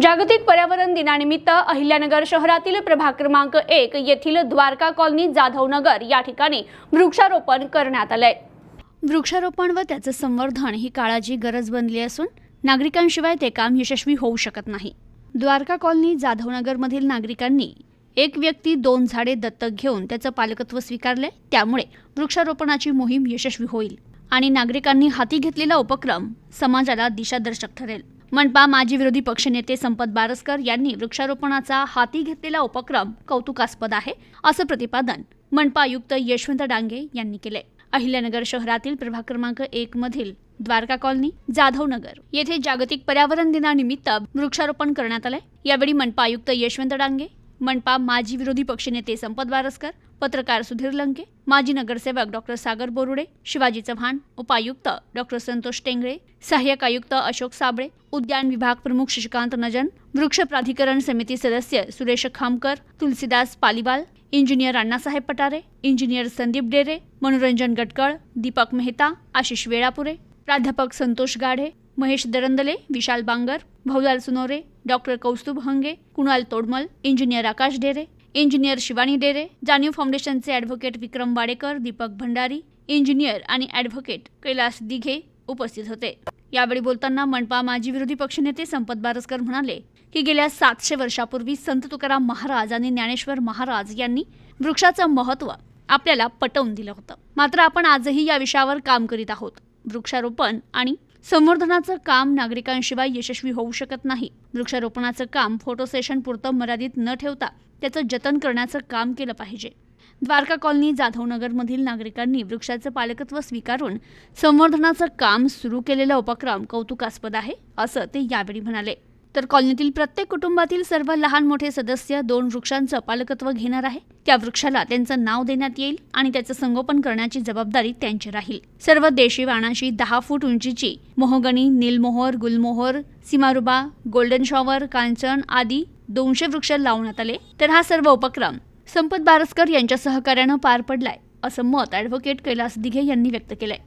जागतिक पर्यावरण दिनानिमित्त अहिल्यानगर शहरातील प्रभाग क्रमांक 1 येथील द्वारका कॉलनी जाधवनगर या ठिकाणी वृक्षारोपण करण्यात आले। वृक्षारोपण व त्याचे संवर्धन ही काळाची गरज बनली असून नागरिकांशिवाय ते काम यशस्वी होऊ शकत नाही। द्वारका कॉलनी जाधवनगर मधील नागरिकांनी एक व्यक्ती 2 झाडे दत्तक घेऊन त्याचे पालकत्व स्वीकारले, त्यामुळे वृक्षारोपणाची मोहीम यशस्वी होईल आणि नागरिकांनी हाती घेतलेला उपक्रम समाजाला दिशादर्शक ठरेल। मनपा माजी विरोधी पक्षनेते संपत बारस्कर यांनी वृक्षारोपणाचा हाती घेतलेला उपक्रम कौतुकास्पद आहे, असं प्रतिपादन मनपा आयुक्त यशवंत डांगे यांनी केले। अहिल्यानगर शहरातील प्रभाग क्रमांक 1 मधील द्वारका कॉलनी जाधवनगर येथे जागतिक पर्यावरण दिनानिमित्त वृक्षारोपण करण्यात आले। यावेळी मनपा आयुक्त यशवंत डांगे, मनपा माजी विरोधी पक्षनेते संपत बारस्कर, पत्रकार सुधीर लंके, माजी नगरसेवक डॉक्टर सागर बोरुडे, शिवाजी चव्हाण, उपायुक्त डॉक्टर संतोष टेंगळे, सहाय्यक आयुक्त अशोक साबळे, उद्यान विभाग प्रमुख शशिकांत नजन, वृक्ष प्राधिकरण समिती सदस्य सुरेश खामकर, तुलसीदास पालीवाल, इंजिनियर अण्णासाहेब पटारे, इंजिनियर संदीप डेरे, मनोरंजन गटकळ, दीपक मेहता, आशिष वेळापुरे, प्राध्यापक संतोष गाढे, महेश दरंदले, विशाल बांगर, भवलाल सुनोरे, डॉक्टर कौस्तुभ हंगे, कुणाल तोडमल, इंजिनियर आकाश डेरे, इंजिनियर शिवानी डेरे, जाणीव फाउंडेशनचे ॲडव्होकेट विक्रम वाडेकर, दीपक भंडारी, इंजिनियर आणि ॲडव्होकेट कैलास दिघे उपस्थित होते। यावेळी बोलताना मनपा माजी विरोधी पक्षनेते संपत बारस्कर म्हणाले की गेल्या 700 वर्षापूर्वी संत तुकाराम महाराज आणि ज्ञानेश्वर महाराज यांनी वृक्षाचं महत्त्व आपल्याला पटवून दिलं होतं। मात्र आपण आजही या विषयावर काम करीत आहोत। वृक्षारोपण आणि संवर्धनाचं काम नागरिकांशिवाय यशस्वी होऊ शकत नाही। वृक्षारोपणाचं काम फोटो सेशन पुरतं मर्यादित न ठेवता त्याचं जतन करण्याचं काम केलं पाहिजे। द्वारका कॉलनी जाधवनगर मधील नागरिकांनी वृक्षाचं पालकत्व स्वीकारून संवर्धनाचं काम सुरू केलेला उपक्रम कौतुकास्पद आहे, असं ते यावेळी म्हणाले। तर कॉलनीतील प्रत्येक कुटुंबातील सर्व लहान मोठे सदस्य 2 वृक्षांचं पालकत्व घेणार आहे। त्या वृक्षाला त्यांचं नाव देण्यात येईल आणि त्याचं संगोपन करण्याची जबाबदारी त्यांची राहील। सर्व देशी वाणाशी 10 फूट उंचीची मोहगणी, नीलमोहर, गुलमोहर, सीमारुबा, गोल्डन शॉवर, कांचन आदी 200 वृक्ष लावण्यात आले। तर हा सर्व उपक्रम संपत बारस्कर यांच्या सहकार्यानं पार पडलाय, असं मत ॲडव्होकेट कैलास दिघे यांनी व्यक्त केलंय।